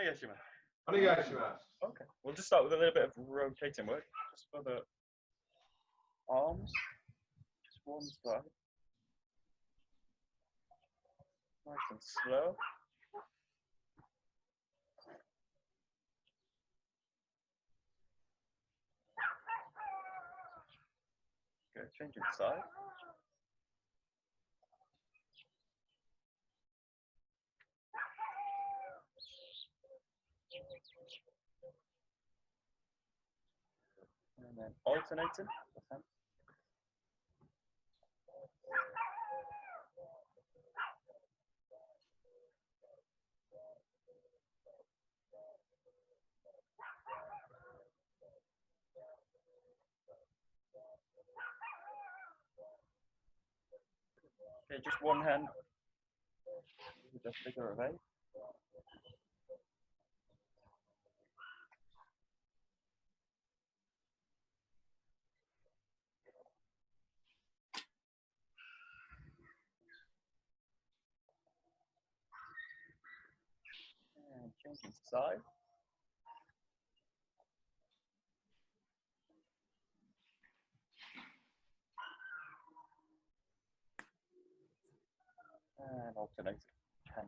Okay, we'll just start with a little bit of rotating work, just for the arms, just one side, nice and slow. Okay, changing side. And then alternating. Okay, just one hand. Just figure of 8. And changing side. And alternating. 10.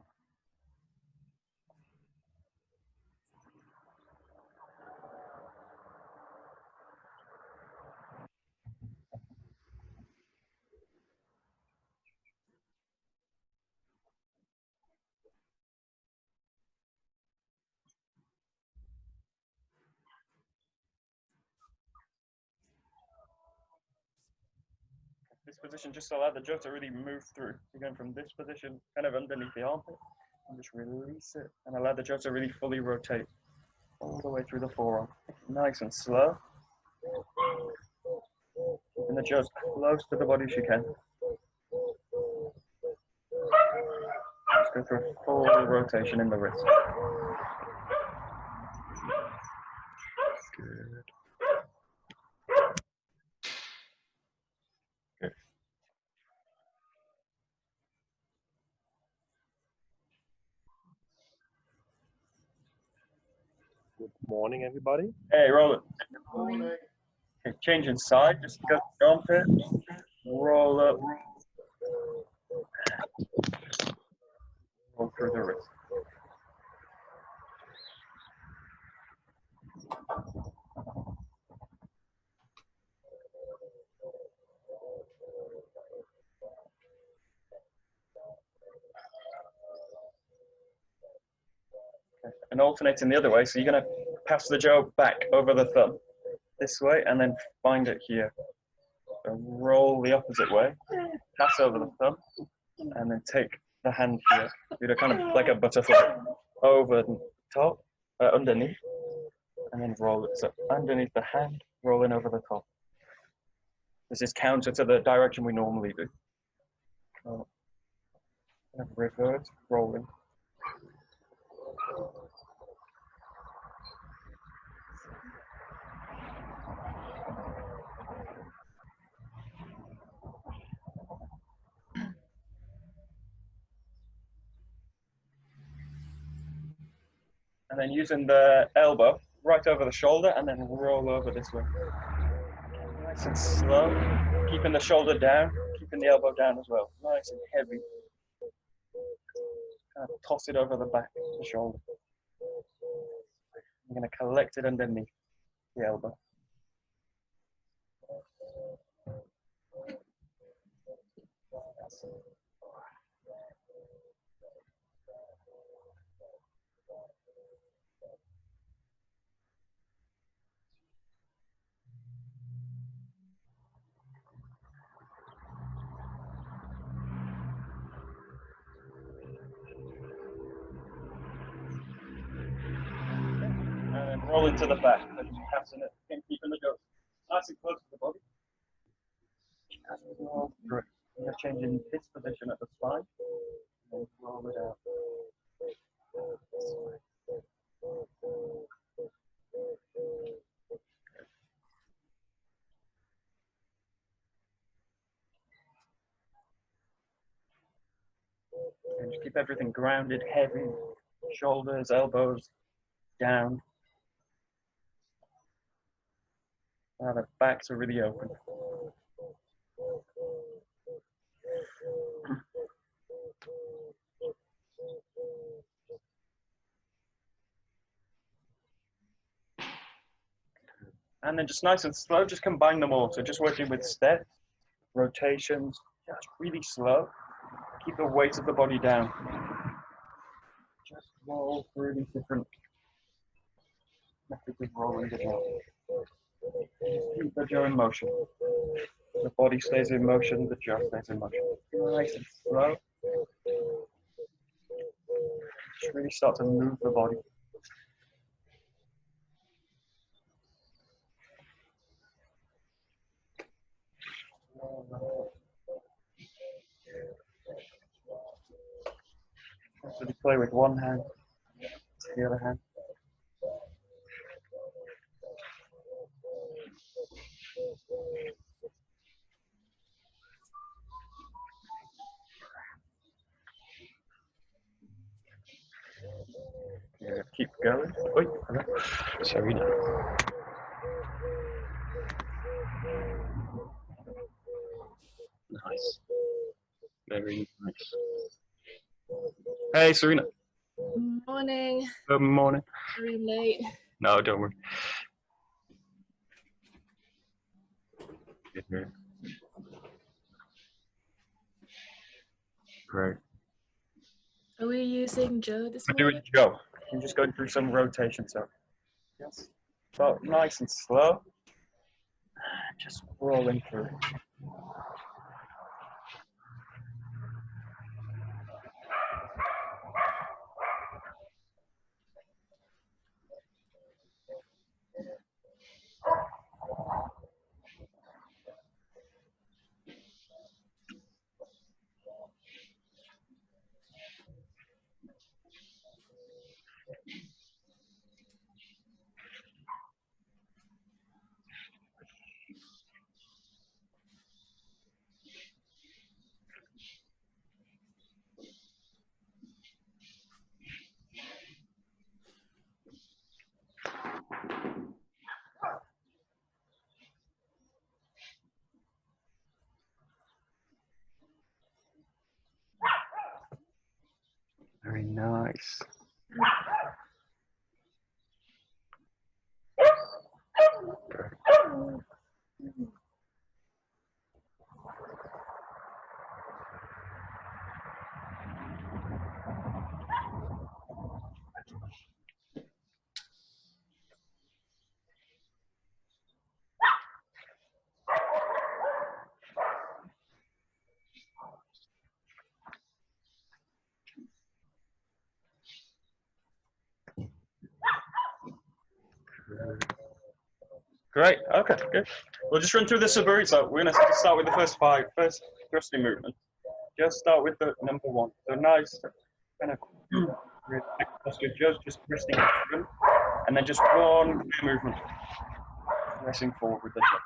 This position, just allow the jaw to really move through. You're going from this position, kind of underneath the armpit, and just release it, and allow the jaw to really fully rotate all the way through the forearm. Nice and slow. And the jaw as close to the body as you can. Just go through a full rotation in the wrist. Good. Good. Good morning, everybody. Hey, roll it. Okay, changing side, just go jump it, roll up, roll through the wrist. Okay. And alternating the other way, so you're going to pass the jaw back over the thumb this way and then find it here. So roll the opposite way, pass over the thumb, and then take the hand here. Do kind of like a butterfly over the top, underneath, and then roll it. So underneath the hand, rolling over the top. This is counter to the direction we normally do. So, reverse, rolling. And then using the elbow right over the shoulder and then roll over this way. Nice and slow, keeping the shoulder down, keeping the elbow down as well. Nice and heavy. Kind of toss it over the back of the shoulder. I'm going to collect it underneath the elbow. And roll into the back, so just passing it, and keeping the jaw nice and close to the body. As we roll through it, we're changing this position at the spine, and then roll it out. And just keep everything grounded, heavy, shoulders, elbows, down. Now the backs are really open. And then just nice and slow, just combine them all. So just working with steps, rotations, just really slow. Keep the weight of the body down. Just roll through these different methods of rolling the jaw. Just keep the jaw in motion. The body stays in motion, the jaw stays in motion. Nice and slow. Just really start to move the body. So you play with one hand to the other hand. Yeah, keep going. Oi, sorry. Nice. Very nice. Hey, Serena. Morning. Good morning. Very late. No, don't worry. Great. Are we using Joe this We're morning? doing Joe. I'm just going through some rotation. So, yes. So nice and slow. Just rolling through. Very nice. Great. Okay, good. We'll just run through the Suburi. So we're going to start with the first thrusting movement. Just start with the number one. So nice, kind of posture, just twisting it through. And then just one clear movement. Pressing forward with the jump.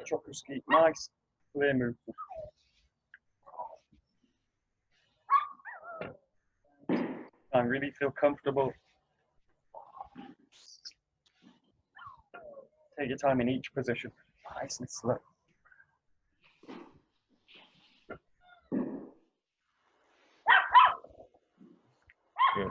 Chopper ski, nice, clear movement. And really feel comfortable. Take your time in each position, nice and slow. Good.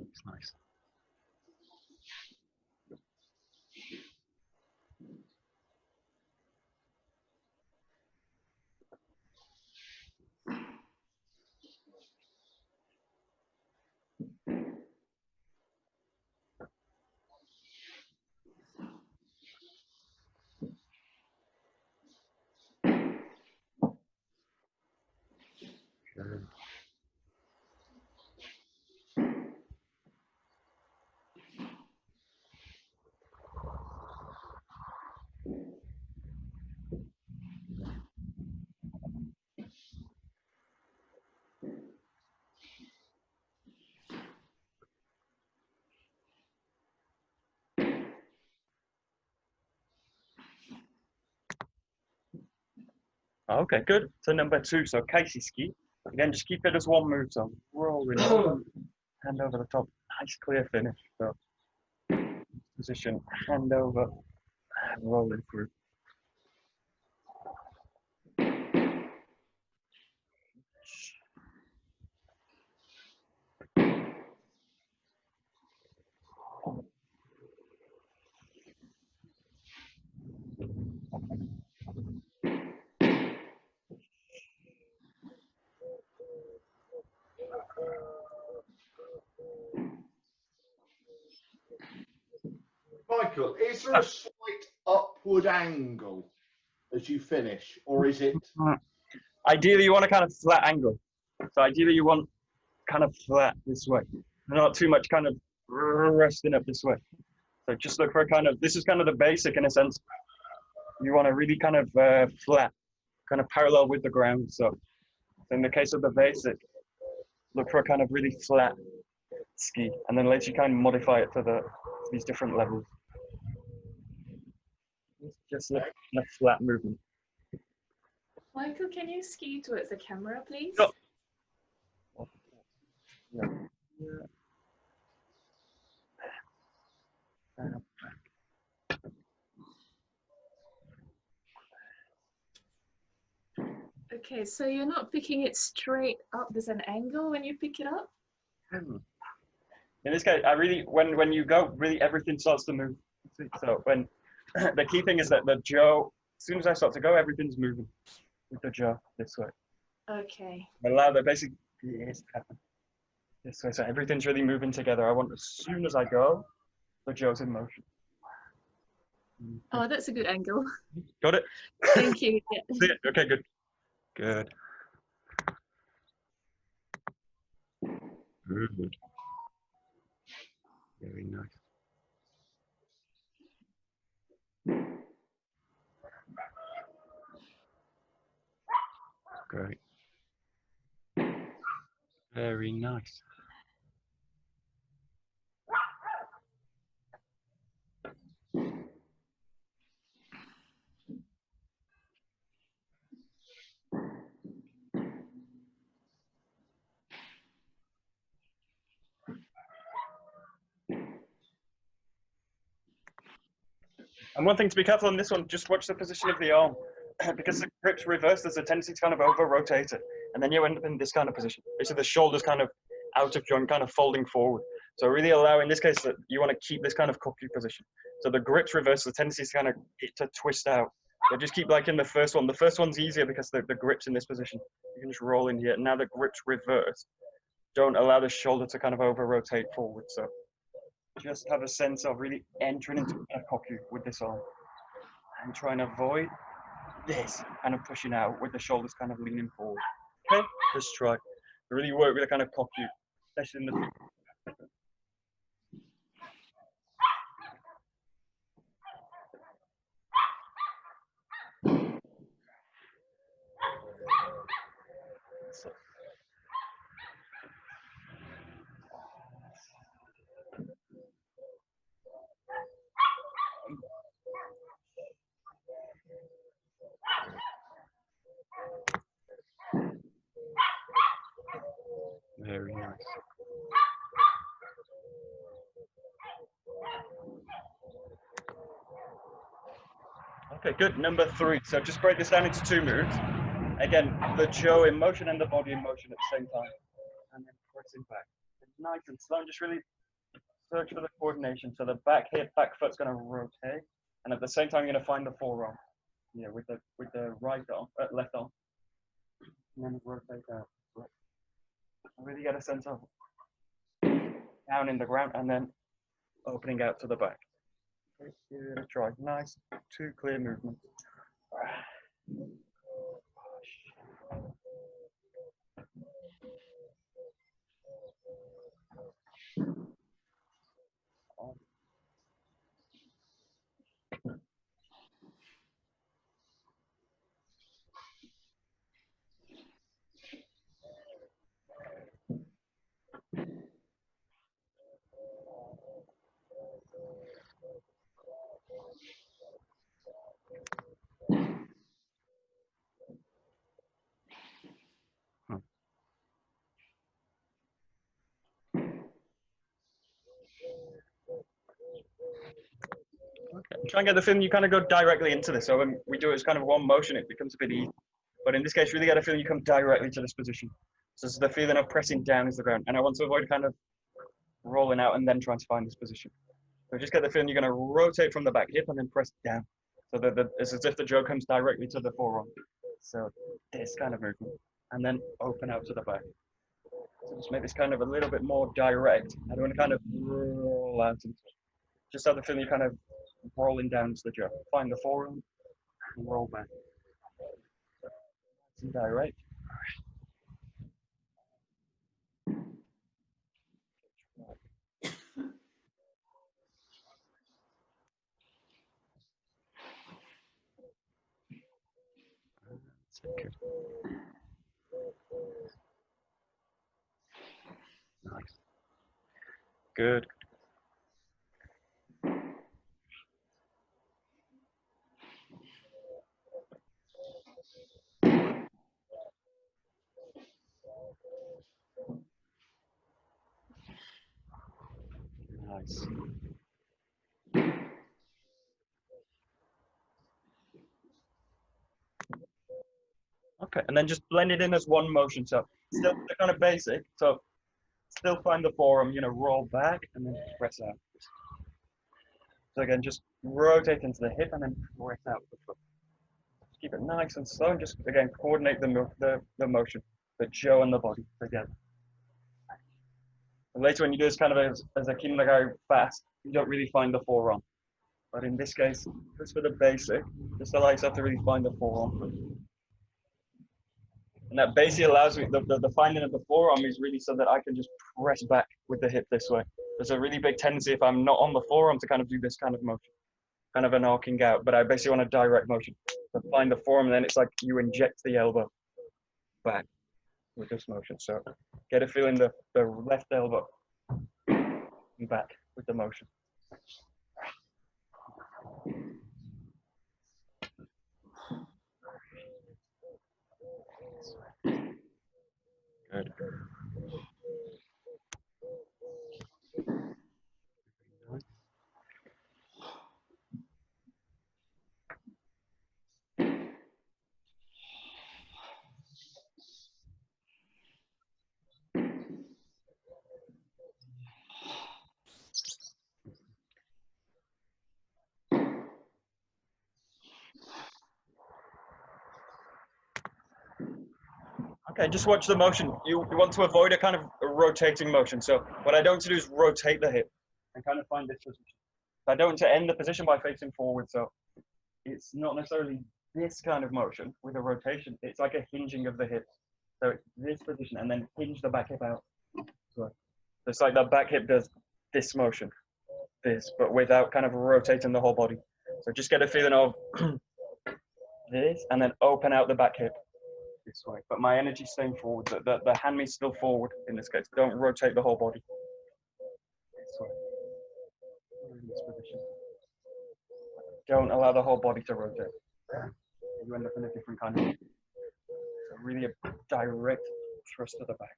It's nice. Good. Okay, good. So number 2, so Casey ski. Again, just keep it as one move. So rolling over, hand over the top. Nice clear finish. So position, hand over, and rolling through. Michael, is there a slight upward angle as you finish, or is it? Ideally, you want a kind of flat angle. So ideally, you want kind of flat this way, not too much kind of resting up this way. So just look for a kind of, this is kind of the basic in a sense. You want to really kind of flat, kind of parallel with the ground. So in the case of the basic, look for a kind of really flat ski, and then later you kind of modify it to these different levels. Just look at a flat movement. Michael, can you ski towards the camera, please? Sure. Yeah. Okay, so you're not picking it straight up. There's an angle when you pick it up. In this case, I really, when you go, really everything starts to move. So when the key thing is that the jaw, as soon as I start to go, everything's moving with the jaw this way. Okay. Allow that basically is happen this way. So everything's really moving together. I want as soon as I go, the jaw's in motion. Oh, that's a good angle. Got it? Thank you. Yeah. See it? Okay, good. Good. Good. Very nice. Great. Very nice. And one thing to be careful on this one, just watch the position of the arm. Because the grip's reversed, there's a tendency to kind of over-rotate it. And then you end up in this kind of position. Basically, the shoulder's kind of out of joint, kind of folding forward. So really allow, in this case, that you want to keep this kind of koku position. So the grip's reversed, the tendency is kind of to twist out. So just keep like in the first one. The first one's easier because the grip's in this position. You can just roll in here. Now the grip's reversed. Don't allow the shoulder to kind of over-rotate forward. So just have a sense of really entering into a koku with this arm. And try and avoid this kind of pushing out with the shoulders kind of leaning forward. Okay, just try. Really work with a kind of koku, especially in the. So. Very nice. Okay, good. Number 3. So just break this down into 2 moves. Again, the jaw in motion and the body in motion at the same time. And then pressing back. Nice and slow. Just really search for the coordination. So the back hip, back foot's going to rotate. And at the same time, you're going to find the forearm. Yeah, with the right arm, left arm. And then rotate out. Really get a sense of down in the ground and then opening out to the back. Okay, give it a try. Nice, 2 clear movements. try and get the feeling you kind of go directly into this. So when we do it as kind of one motion, it becomes a bit easy. But in this case, really get a feeling you come directly to this position. So it's the feeling of pressing down is the ground. And I want to avoid kind of rolling out and then trying to find this position. So just get the feeling you're going to rotate from the back hip and then press down. So that it's as if the jaw comes directly to the forearm. So this kind of movement. And then open out to the back. So just make this kind of a little bit more direct. I don't want to kind of roll out. Just have the feeling you're kind of rolling down to the jaw. Find the forearm and roll back. Nice and direct. Good. Nice. Good. Nice. Okay, and then just blend it in as one motion. So still kind of basic. So still find the forearm, you know, roll back and then press out. So again, just rotate into the hip and then press out the foot. Keep it nice and slow and just, again, coordinate the motion, the jaw and the body together. And later when you do this kind of as a kinnagai fast, you don't really find the forearm. But in this case, just for the basic, just allow yourself to really find the forearm. And that basically allows me, the finding of the forearm is really so that I can just press back with the hip this way. There's a really big tendency if I'm not on the forearm to kind of do this kind of motion, kind of an arcing out, but I basically want a direct motion. So find the forearm and then it's like you inject the elbow back with this motion. So get a feeling the left elbow back with the motion. Good. Okay, just watch the motion. You want to avoid a kind of a rotating motion. So what I don't want to do is rotate the hip and kind of find this position. So I don't want to end the position by facing forward. So it's not necessarily this kind of motion with a rotation. It's like a hinging of the hips. So it's this position and then hinge the back hip out. So it's like the back hip does this motion, this, but without kind of rotating the whole body. So just get a feeling of this and then open out the back hip this way. But my energy staying forward, the hand is still forward in this case. Don't rotate the whole body. This way. In this position. Don't allow the whole body to rotate. You end up in a different kind of, so really a direct thrust to the back.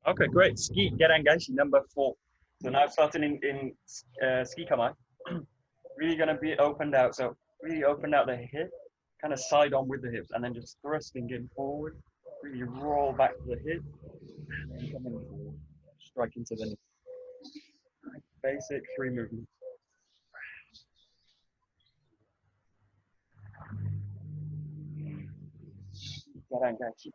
Okay, great. Ski Gerangashi number 4. So now starting in ski kamai, really going to be opened out. So really opened out the hip, kind of side on with the hips, and then just thrusting in forward. Really roll back to the hip, and then come in forward, strike into the knee. Basic 3 movements. Gerangashi.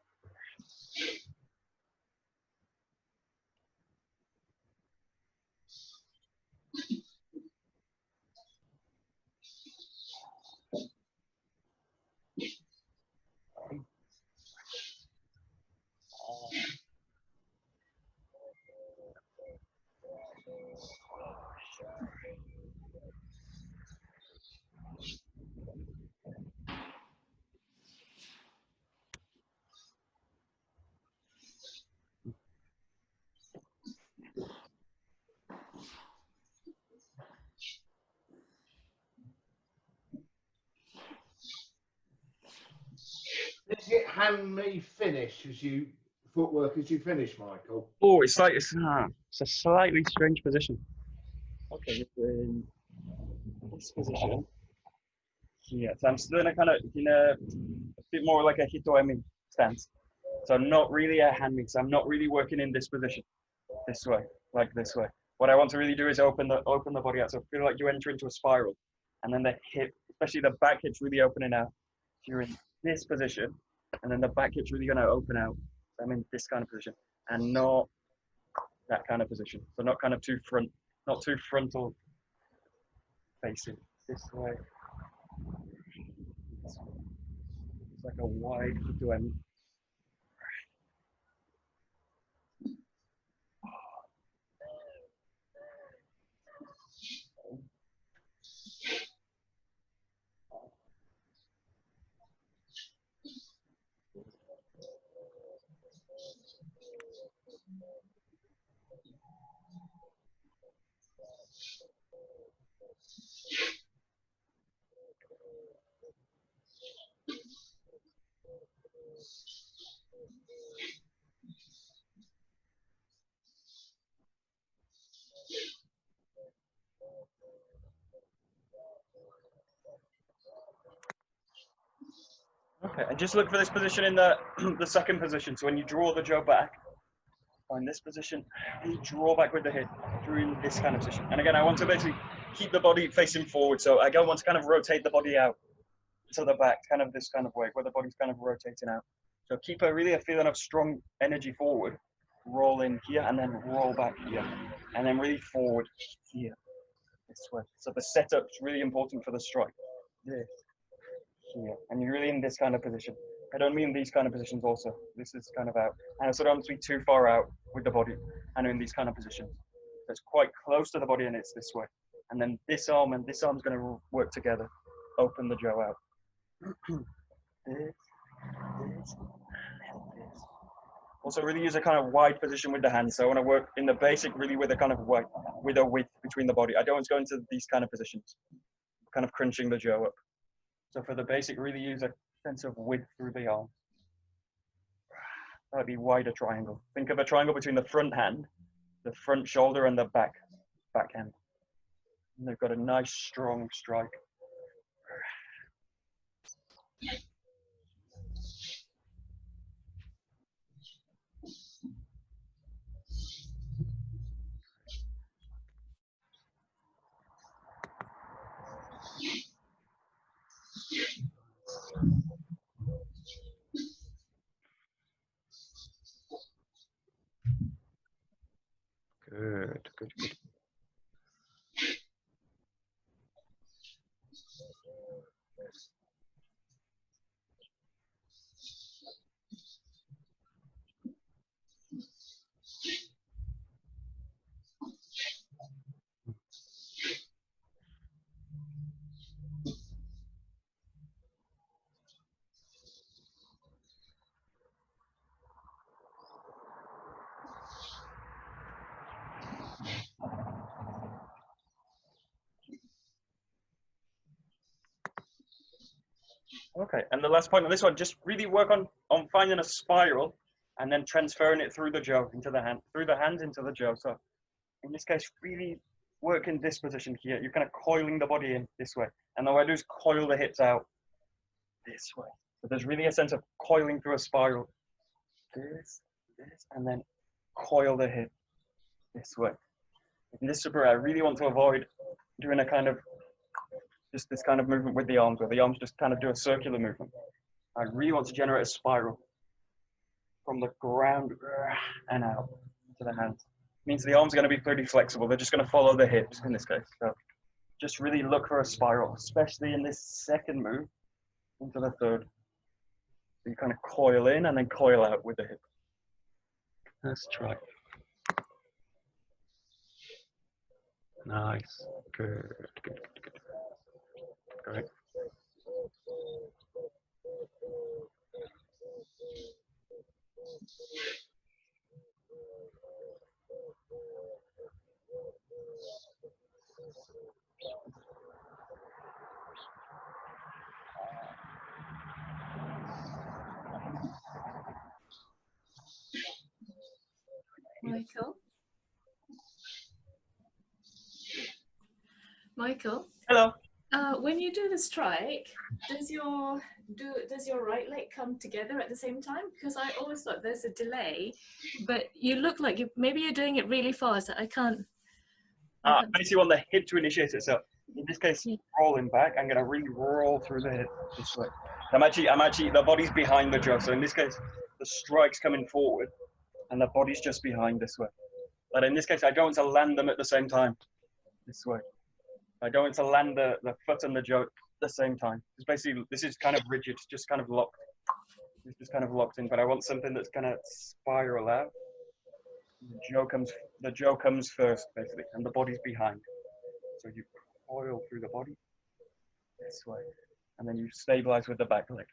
Did you hand me finish footwork as you finish, Michael? Oh, it's like it's a slightly strange position. Okay, in this position. Yeah, so I'm still in a kind of a bit more like a hitoemi stance. So I'm not really a hand mix. I'm not really working in this position, this way, like this way. What I want to really do is open the body out. So feel like you enter into a spiral, and then the hip, especially the back hip's really opening out. So you're in this position, and then the back hip's really going to open out. So I'm in this kind of position, and not that kind of position. So not kind of not too frontal facing. This way. It's like a wide hitoemi. Okay, and just look for this position in the the second position. So when you draw the jaw back, find this position, and you draw back with the hip through this kind of position. And again, I want to basically keep the body facing forward. So I want to kind of rotate the body out to the back, kind of this kind of way, where the body's kind of rotating out. So keep a feeling of strong energy forward, roll in here, and then roll back here, and then really forward here, this way. So the setup's really important for the strike. This. Here, and you're really in this kind of position. I don't mean these kind of positions also. This is kind of out. And so I don't want to be too far out with the body and in these kind of positions. So it's quite close to the body and it's this way. And then this arm and this arm's going to work together. Open the jaw out. this, and this. Also really use a kind of wide position with the hands. So I want to work in the basic really with a kind of wide, with a width between the body. I don't want to go into these kind of positions, kind of crunching the jaw up. So for the basic, really use a sense of width through the arm. That would be wider triangle. Think of a triangle between the front hand, the front shoulder, and the back hand. And they've got a nice, strong strike. Good, good, good. Okay, and the last point on this one, just really work on finding a spiral and then transferring it through the jaw into the hand, through the hands into the jaw. So in this case, really work in this position here. You're kind of coiling the body in this way. And the way I do is coil the hips out this way. So there's really a sense of coiling through a spiral. This, and then coil the hip this way. In this Suburi, I really want to avoid doing a kind of just this kind of movement with the arms, where the arms just kind of do a circular movement. I really want to generate a spiral from the ground and out to the hands. It means the arms are going to be pretty flexible. They're just going to follow the hips in this case. So just really look for a spiral, especially in this second move into the third. So you kind of coil in and then coil out with the hip. Let's try. Nice. Good. Good. Good. Great. Michael? Michael? Hello. When you do the strike, does your right leg come together at the same time? Because I always thought there's a delay, but you look like maybe you're doing it really fast. I can't. Basically want the hip to initiate it. So in this case, Yeah. rolling back, I'm gonna really roll through the hip this way. I'm actually, the body's behind the jaw. So in this case, the strike's coming forward and the body's just behind this way. But in this case, I don't want to land them at the same time this way. I don't want to land the foot and the jaw at the same time. It's basically, this is kind of rigid, just kind of locked. It's just kind of locked in, but I want something that's gonna spiral out. The jaw comes first, basically, and the body's behind. So you coil through the body this way, and then you stabilize with the back leg.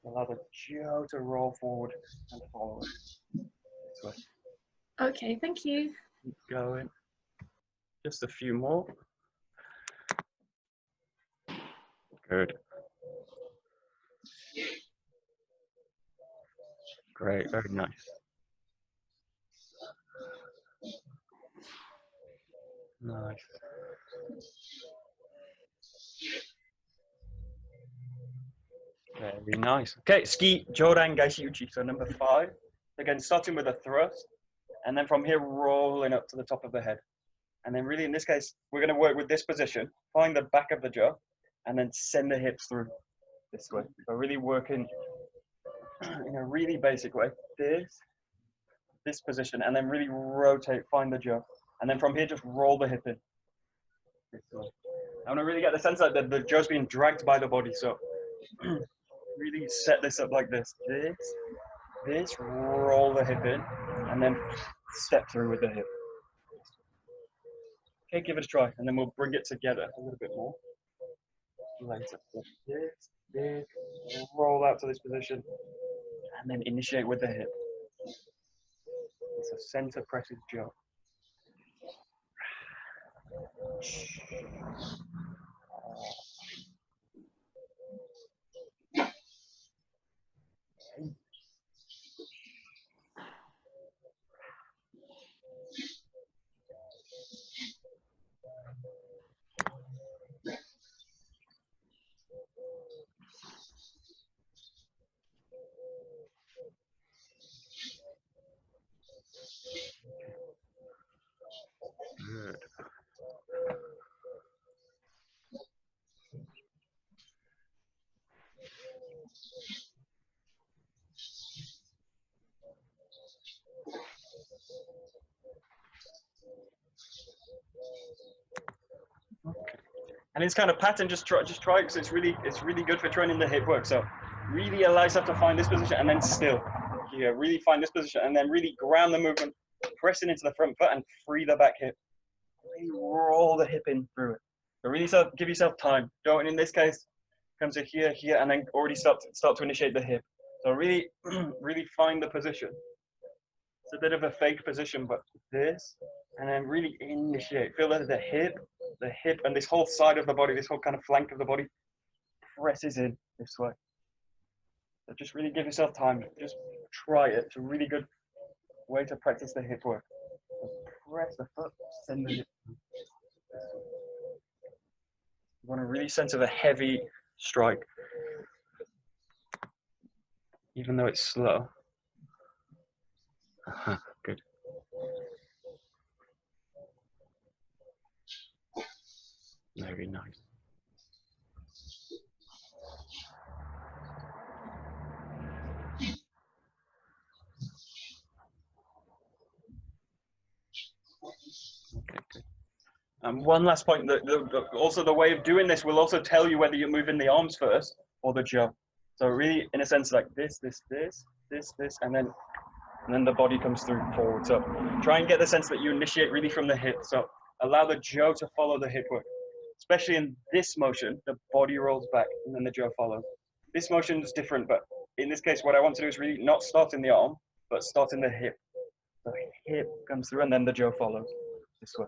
Allow the jaw to roll forward and follow it this way. Okay, thank you. Keep going. Just a few more. Good. Great, very nice. Nice. Very nice. Okay, ski Jodan Gaisi Uchi. So number 5. Again, starting with a thrust, and then from here rolling up to the top of the head. And then really in this case, we're going to work with this position, find the back of the jaw, and then send the hips through this way. So really working in a really basic way. This position, and then really rotate, find the jaw. And then from here, just roll the hip in. This way. I want to really get the sense that the jaw's being dragged by the body. So really set this up like this. This, roll the hip in, and then step through with the hip. Okay, give it a try, and then we'll bring it together a little bit more later. So this, roll out to this position, and then initiate with the hip. So center presses jaw. Good. Okay. And this kind of pattern, just try because it's really good for training the hip work. So really allow yourself to find this position and then still. Here, really find this position and then really ground the movement, pressing into the front foot and free the back hip. Really roll the hip in through it. So really give yourself time. Don't, in this case, come to here, and then already start to initiate the hip. So really, really find the position. It's a bit of a fake position, but this, and then really initiate. Feel that the hip, and this whole side of the body, this whole kind of flank of the body presses in this way. So just really give yourself time. Just try it. It's a really good way to practice the hip work. So press the foot, send the hip. You want to really center the heavy strike, even though it's slow. Good. Very nice. Okay, good. One last point, also the way of doing this will also tell you whether you're moving the arms first or the jaw. So really, in a sense, like this, and then the body comes through forward. So try and get the sense that you initiate really from the hip. So allow the jaw to follow the hip work. Especially in this motion, the body rolls back and then the jaw follows. This motion is different, but in this case, what I want to do is really not start in the arm, but start in the hip. The hip comes through and then the jaw follows this way.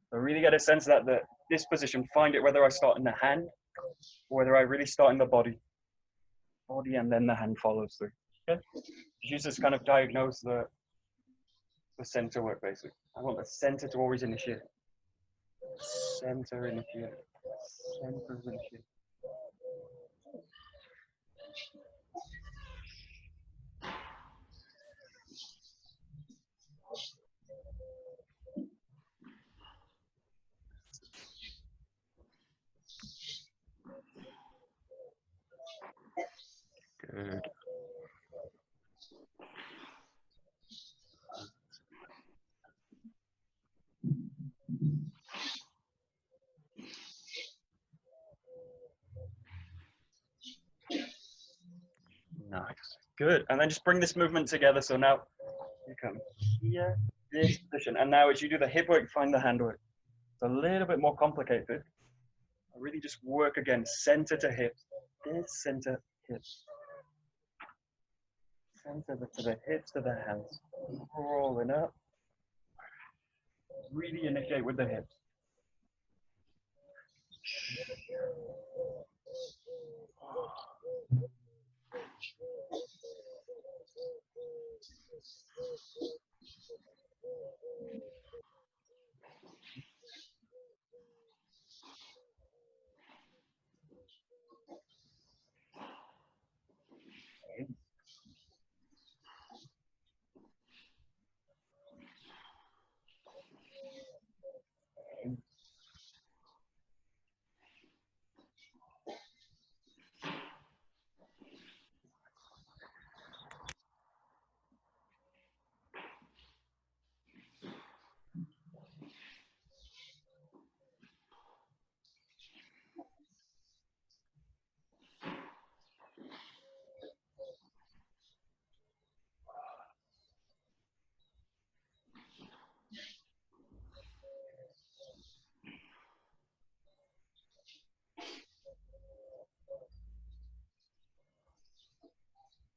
So really get a sense that this position, find it whether I start in the hand or whether I really start in the body. Body and then the hand follows through. Okay? Use this kind of diagnose the center work basically. I want the center to always initiate. Center initiate. Center initiate. Good. Nice. Good. And then just bring this movement together. So now you come here, this position. And now as you do the hip work, find the hand work. It's a little bit more complicated. Really just work again, center to hips. This center, hips. Center to the hips, to the hands. Rolling up. Really initiate with the hips.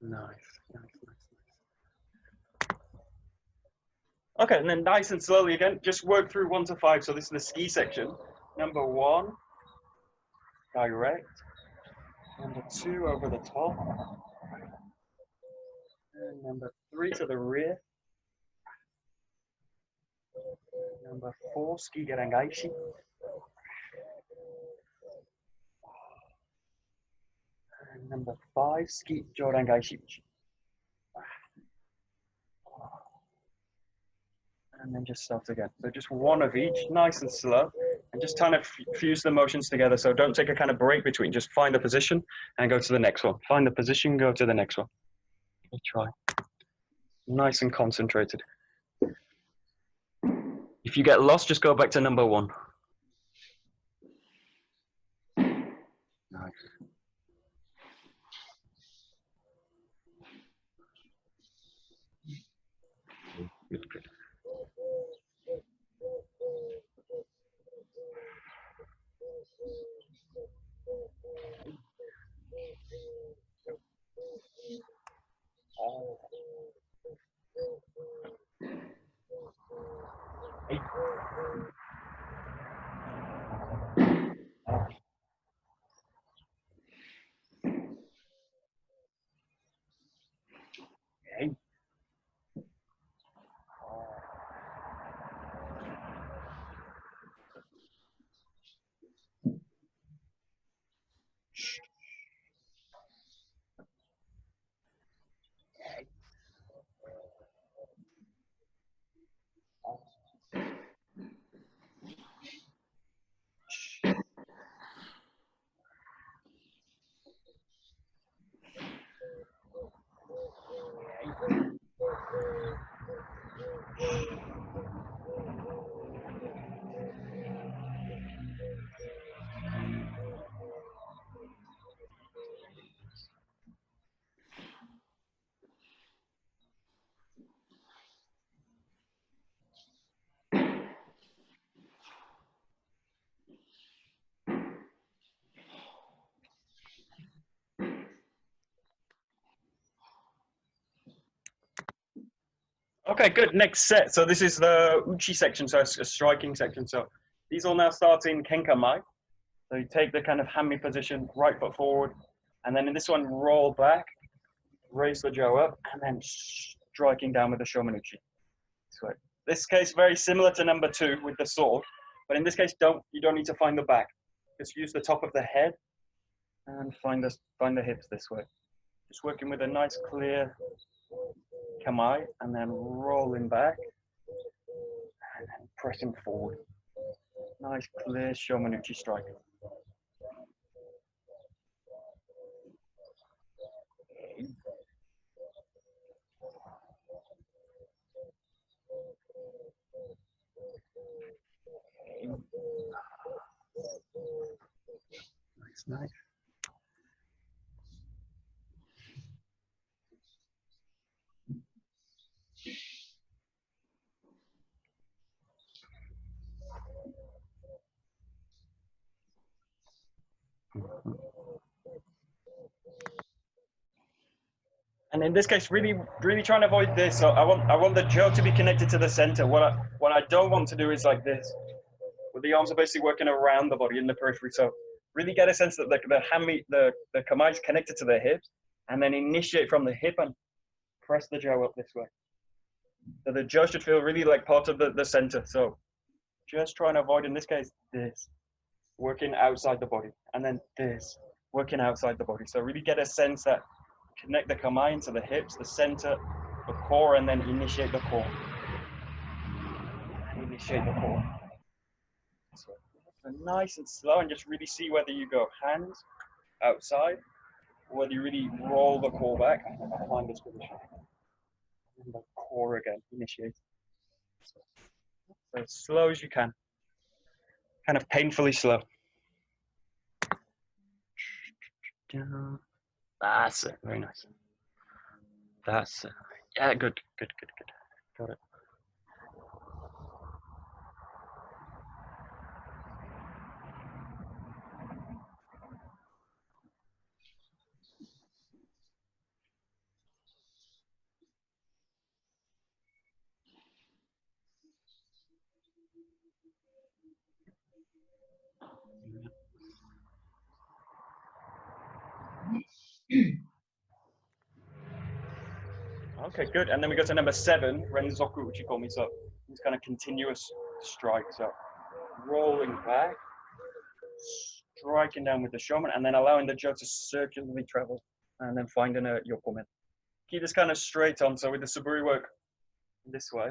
Nice. Okay, and then nice and slowly again, just work through 1 to 5. So this is the ski section. Number 1, direct. Number 2, over the top. And number 3 to the rear. Number 4, ski garangaishi. And number 5, ski jorangaishi. And then just start again. So just one of each, nice and slow, and just kind of fuse the motions together. So don't take a kind of break between, just find the position and go to the next one. Find the position, go to the next one. We'll try. Nice and concentrated. If you get lost, just go back to number 1. Nice. Good, good. Hey. Okay, good. Next set. So this is the uchi section, so it's a striking section. So these all now start in kenkamai. So you take the kind of hami position, right foot forward, and then in this one, roll back, raise the jo up, and then striking down with the shomanuchi. So this case very similar to number 2 with the sword, but in this case, you don't need to find the back. Just use the top of the head and find the hips this way. Just working with a nice clear kamai, and then rolling back, and then pressing forward. Nice clear shomanuchi strike. Nice. And in this case, really trying to avoid this. So I want the jo to be connected to the center. What I don't want to do is like this, where the arms are basically working around the body in the periphery. So really get a sense that the kamai is connected to the hips, and then initiate from the hip and press the jo up this way. So the jo should feel really like part of the center. So just trying to avoid, in this case, this, working outside the body, and then this, working outside the body. So really get a sense that connect the kamai into the hips, the center, the core, and then initiate the core. And initiate the core. So nice and slow, and just really see whether you go hands outside, or whether you really roll the core back and find this position. And the core again, initiate. So as slow as you can. Kind of painfully slow. That's it. Very nice. That's it. Yeah, good. Got it. Okay, good. And then we go to number 7, Renzoku Uchikomi. So it's kind of continuous strike. So rolling back, striking down with the shoman, and then allowing the jo to circularly travel, and then finding a yokomen. Keep this kind of straight on. So with the Suburi work this way,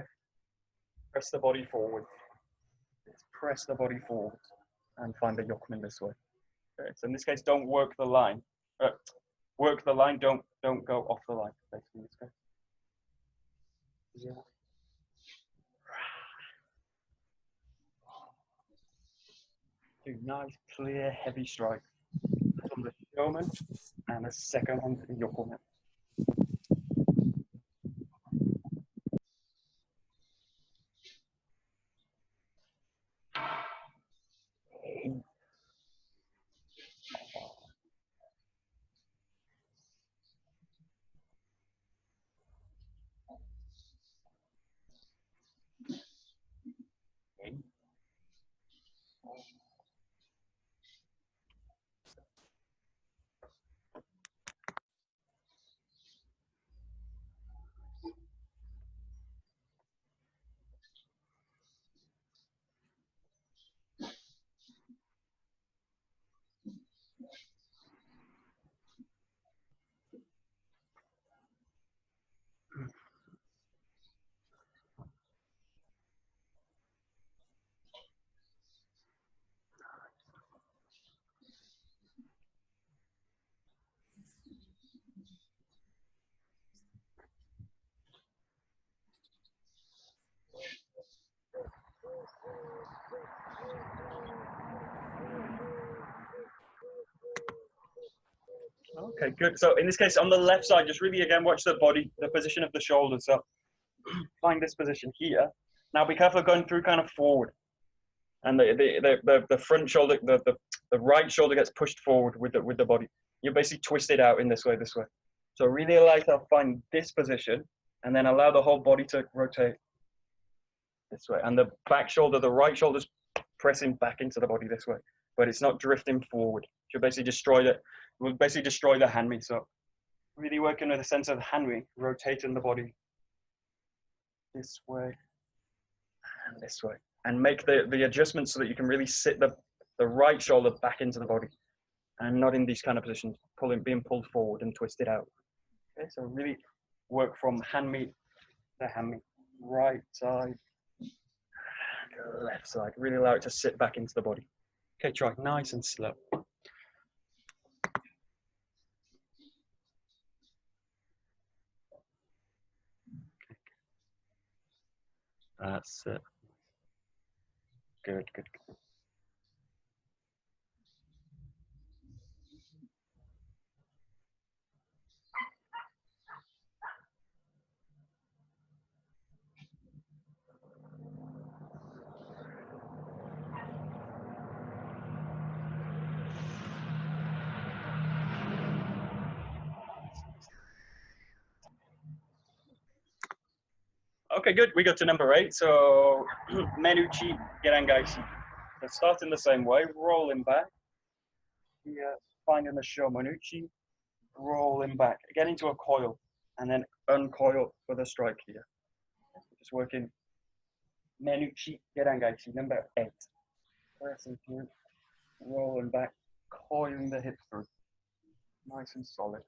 press the body forward. Press the body forward and find the yokomen this way. Okay, so in this case, don't work the line. Work the line, don't go off the line, basically in this case. Yeah. Do nice, clear, heavy strike from the shoman, and a second one to the yokomen. Okay, good. So in this case, on the left side, just really again watch the body, the position of the shoulders. So find this position here. Now be careful of going through kind of forward, and the front shoulder, the right shoulder gets pushed forward with the body. You basically twist it out in this way. So really allow yourself to find this position, and then allow the whole body to rotate this way. And the back shoulder, the right shoulder's pressing back into the body this way, but it's not drifting forward. You'll basically destroy it. Will basically destroy the hand me. So really working with a sense of hand me, rotating the body this way and this way, and make the adjustments so that you can really sit the right shoulder back into the body and not in these kind of positions, being pulled forward and twisted out. Okay, so really work from hand me to hand me, right side, left side. Really allow it to sit back into the body. Okay, try nice and slow. That's it. Good, good, good. Okay, good. We got to number 8. So, Menuchi Gerangaishi. So starting the same way, rolling back. Here, finding the Shomanuchi, rolling back. Get into a coil, and then uncoil for the strike here. Just working Menuchi Gerangaishi, number 8. Pressing through, rolling back, coiling the hips through. Nice and solid.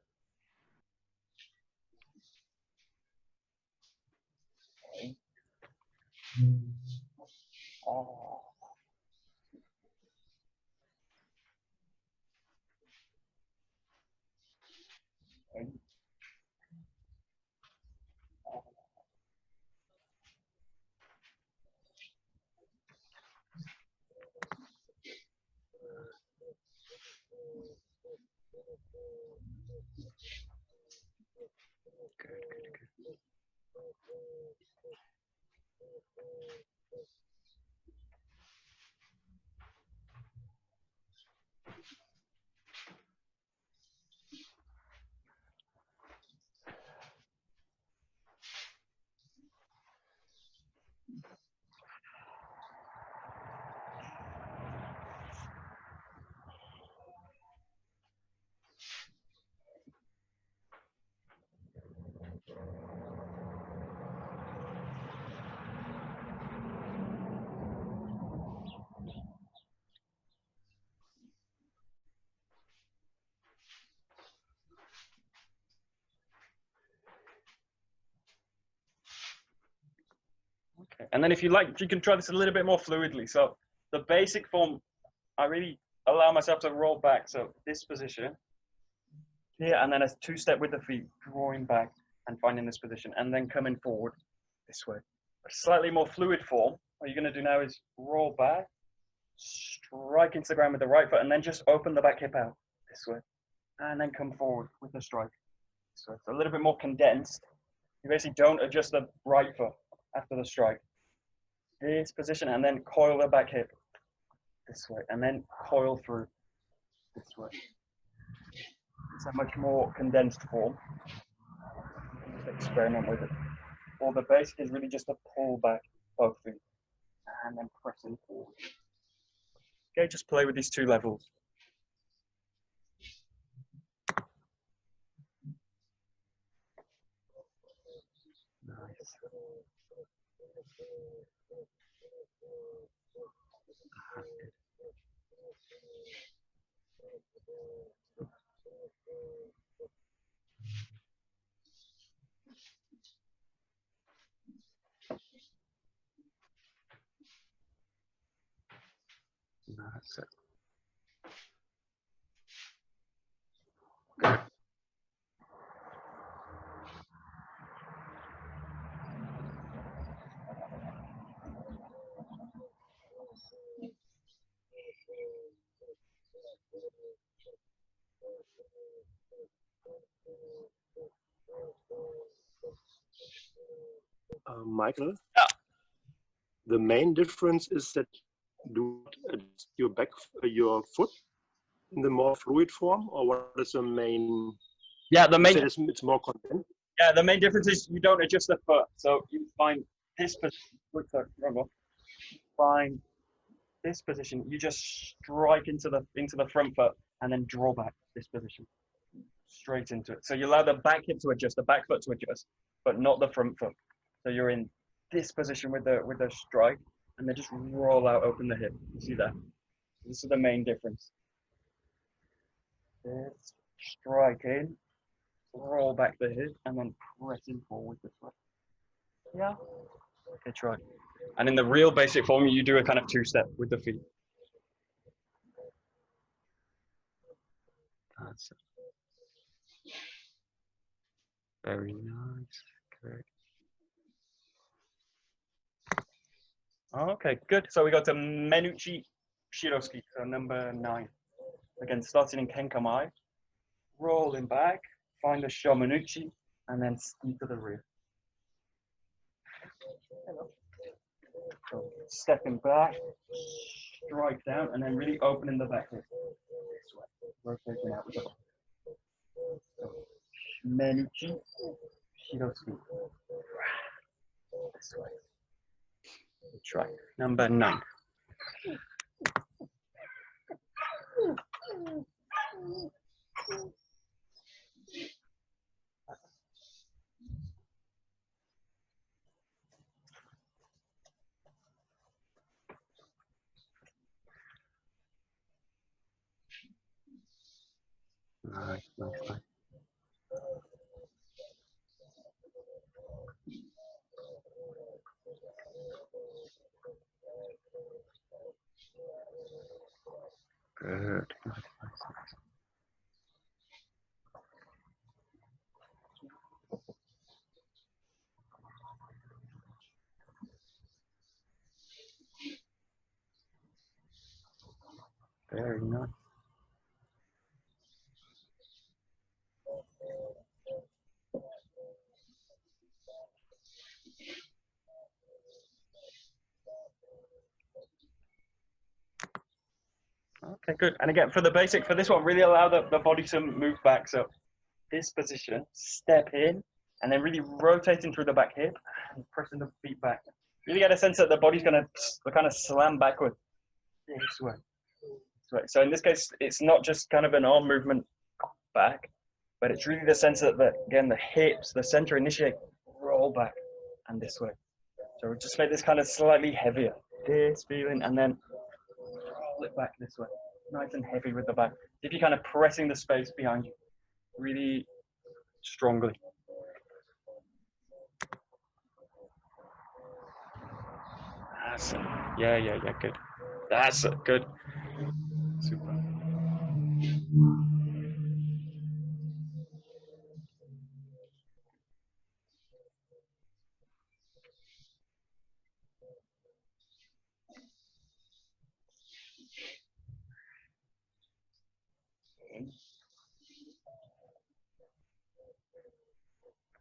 Okay. Oh. Okay. Okay. And then if you like, you can try this a little bit more fluidly. So the basic form, I really allow myself to roll back. So this position here, and then a 2-step with the feet, drawing back and finding this position, and then coming forward this way. A slightly more fluid form, what you're going to do now is roll back, strike into the ground with the right foot, and then just open the back hip out this way, and then come forward with the strike. So it's a little bit more condensed. You basically don't adjust the right foot after the strike. This position, and then coil the back hip this way, and then coil through this way. It's a much more condensed form. Just experiment with it. Or the basic is really just to pull back both feet and then pressing forward. Okay, just play with these 2 levels. Nice. That's it. Michael? Yeah. The main difference is that do adjust your foot in the more fluid form, or what is the main? Yeah, the main. It's more content. Yeah, the main difference is you don't adjust the foot. So you find this position. Find this position. You just strike into the front foot and then draw back this position straight into it. So you allow the back hip to adjust, the back foot to adjust, but not the front foot. So you're in this position with the strike, and then just roll out, open the hip. You see that? This is the main difference. This, strike in, roll back the hip, and then pressing forward this way. Yeah. Okay, try. And in the real basic form, you do a kind of two-step with the feet. That's it. Very nice. Great. Okay, good. So we got to Menuchi Shiroski, so number 9. Again, starting in Kenkamai, rolling back, find the Shomanuchi, and then ski to the rear. So stepping back, strike down, and then really opening the back hip. This way, rotating out with the ball. So, Menuchi Shiroski. This way. Try number 9. Nice, nice, nice. Good. Nice, nice, nice. Very nice. Okay, good. And again, for the basic, for this one, really allow the body to move back. So this position, step in, and then really rotating through the back hip and pressing the feet back. Really get a sense that the body's going to kind of slam backward this way. This way. So in this case, it's not just kind of an arm movement back, but it's really the sense that, again, the hips, the center initiate, roll back, and this way. So we just make this kind of slightly heavier. This feeling, and then roll it back this way. Nice and heavy with the back. If you're kind of pressing the space behind you really strongly. That's it. Yeah, good. That's it, good. Super.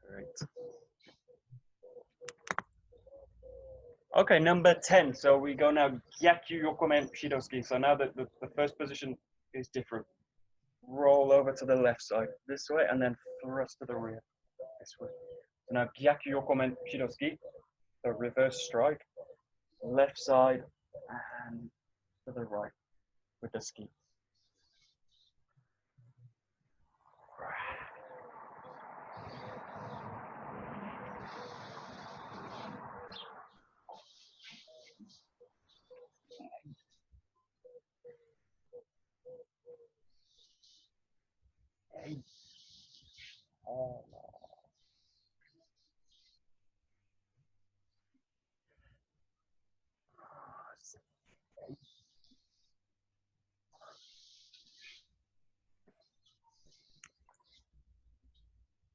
Great. Okay, number 10. So we go now Gyaku Yokomen Shidosuki. So now the first position is different. Roll over to the left side this way, and then thrust to the rear this way. So now Gyaku Yokomen Shidosuki, the reverse strike, left side and to the right with the ski. Oh.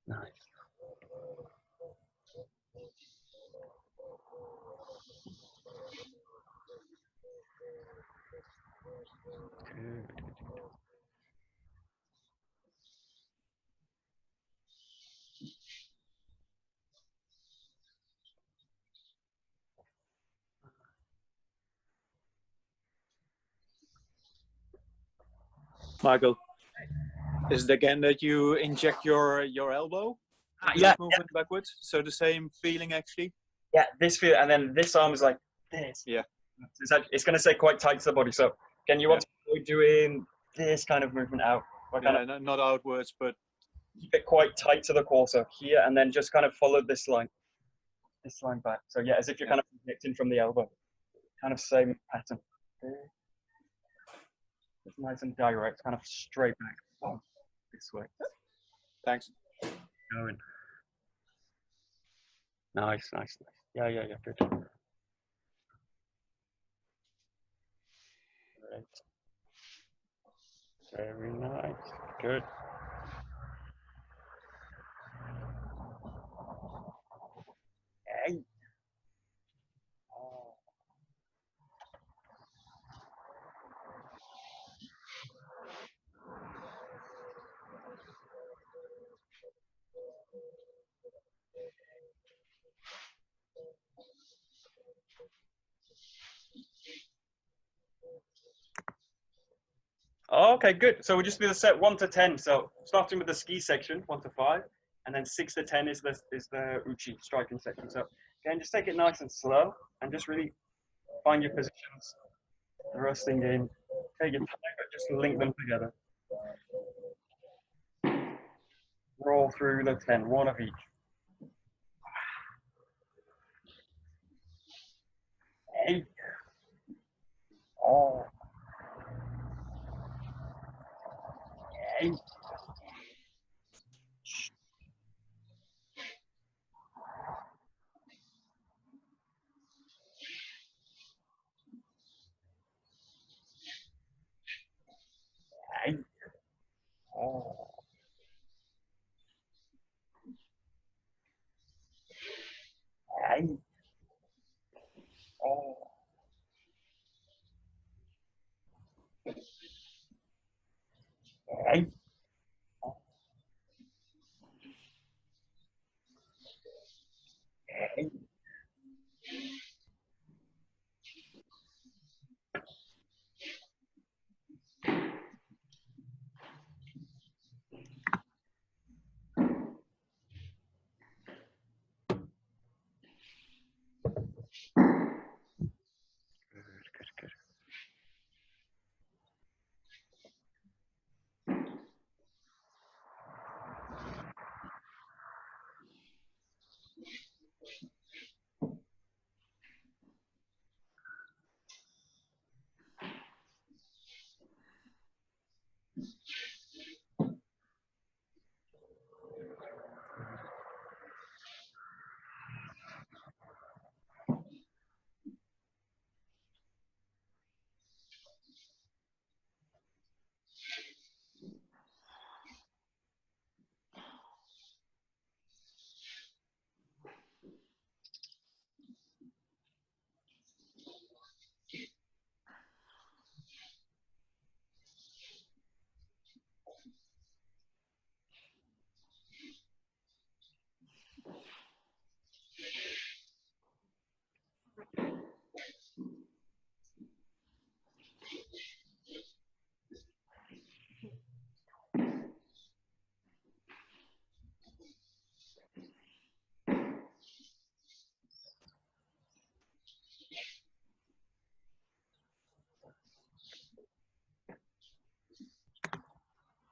Nice. Good. Michael, is it again that you inject your elbow? Yeah, movement backwards. So the same feeling actually. yeah, this feel, and then this arm is like this. Yeah. It's going to stay quite tight to the body. So again, you want to avoid doing this kind of movement out. Yeah, not outwards, but Keep it quite tight to the core. So here, and then just kind of follow this line back. So yeah, as if you're kind of connecting from the elbow. Kind of same pattern. It's nice and direct, kind of straight back. Oh, this way. thanks. Going. Nice. Yeah, good. Great. Very nice. Good. Hey. Oh. Okay, good. So we'll just do the set 1 to 10. So starting with the ski section, 1 to 5, and then 6 to 10 is the uchi striking section. So again, just take it nice and slow, and just really find your positions. Thrusting in. Take your time, but just link them together. Roll through the 10, one of each. Eight. Oh. 8. 8. Oh. 8. Oh. 8. Eight. Good.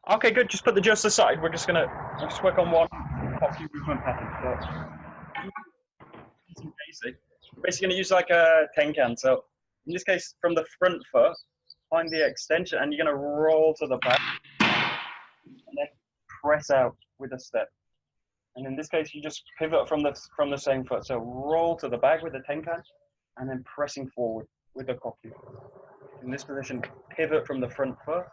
Okay, good. Just put the just aside. We'll just work on one coffee movement pattern. So basic. We're basically gonna use like a tenkan. So in this case, from the front foot, find the extension, and you're gonna roll to the back, and then press out with a step. And in this case, you just pivot from the same foot. So roll to the back with the tenkan, and then pressing forward with the koku. In this position, pivot from the front foot,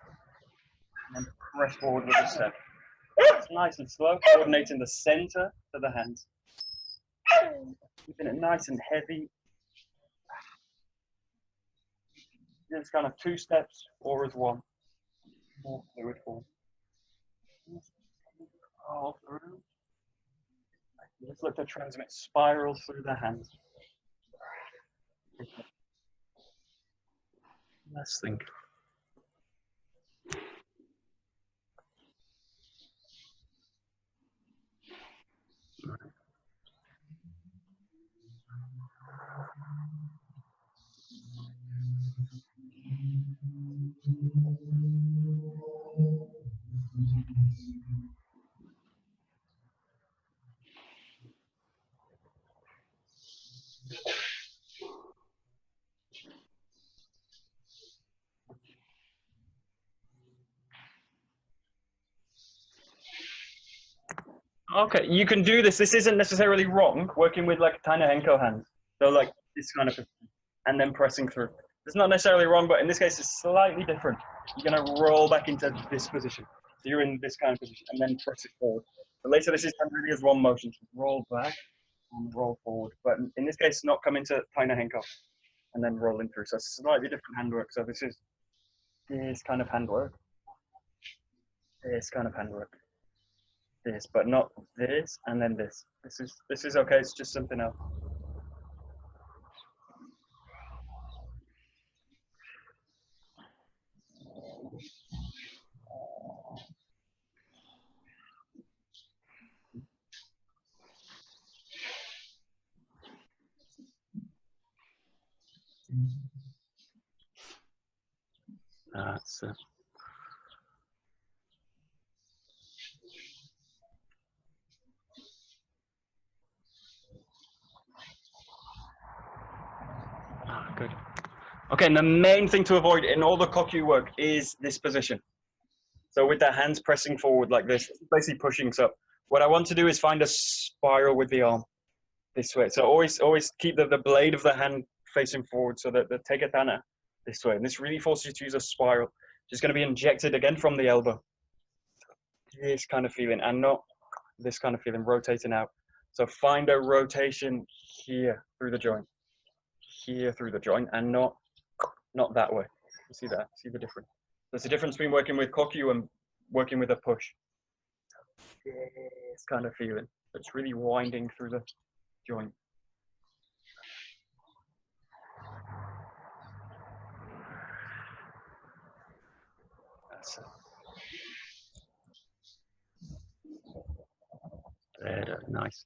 and then press forward with a step. It's nice and slow, coordinating the center to the hands. Keeping it nice and heavy. It's kind of 2 steps or as one. More fluid form. All through. Just look to transmit spirals through the hands. Let's think. Okay, you can do this. This isn't necessarily wrong, working with like tiny henko hands. So like this kind of, and then pressing through. It's not necessarily wrong, but in this case, it's slightly different. You're gonna roll back into this position. So you're in this kind of position, and then press it forward. But later, this is done really as one motion. So roll back and roll forward. But in this case, not come into tiny henko and then rolling through. So it's slightly different handwork. So this is this kind of handwork. This kind of handwork. This, but not this, and then this. This is okay. It's just something else. That's it. Good. Okay, and the main thing to avoid in all the kokyu work is this position. So with the hands pressing forward like this, basically pushing. So what I want to do is find a spiral with the arm this way. So always keep the blade of the hand facing forward so that the tegetana this way. And this really forces you to use a spiral. Just going to be injected again from the elbow. This kind of feeling, and not this kind of feeling, rotating out. So find a rotation here through the joint. Here through the joint, and not that way. You see that? See the difference? There's a difference between working with kokyu and working with a push. This kind of feeling. It's really winding through the joint. That's it. Better. Nice.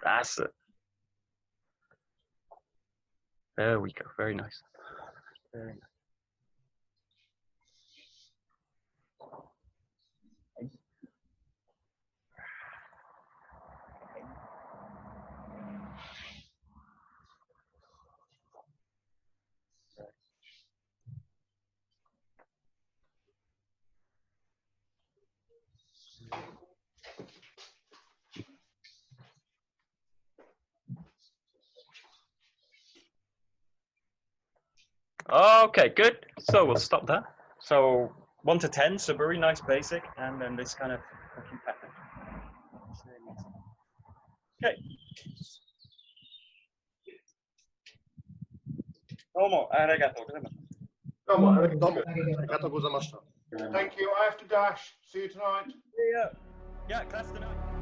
That's it. There we go. Very nice. Very nice. Okay, good. So we'll stop there. So 1 to 10, Suburi, nice basic, and then this kind of pattern. Okay. どうもありがとうございました。どうもありどうもありがとうございました。 Thank you. I have to dash. See you tonight. Yeah, class tonight.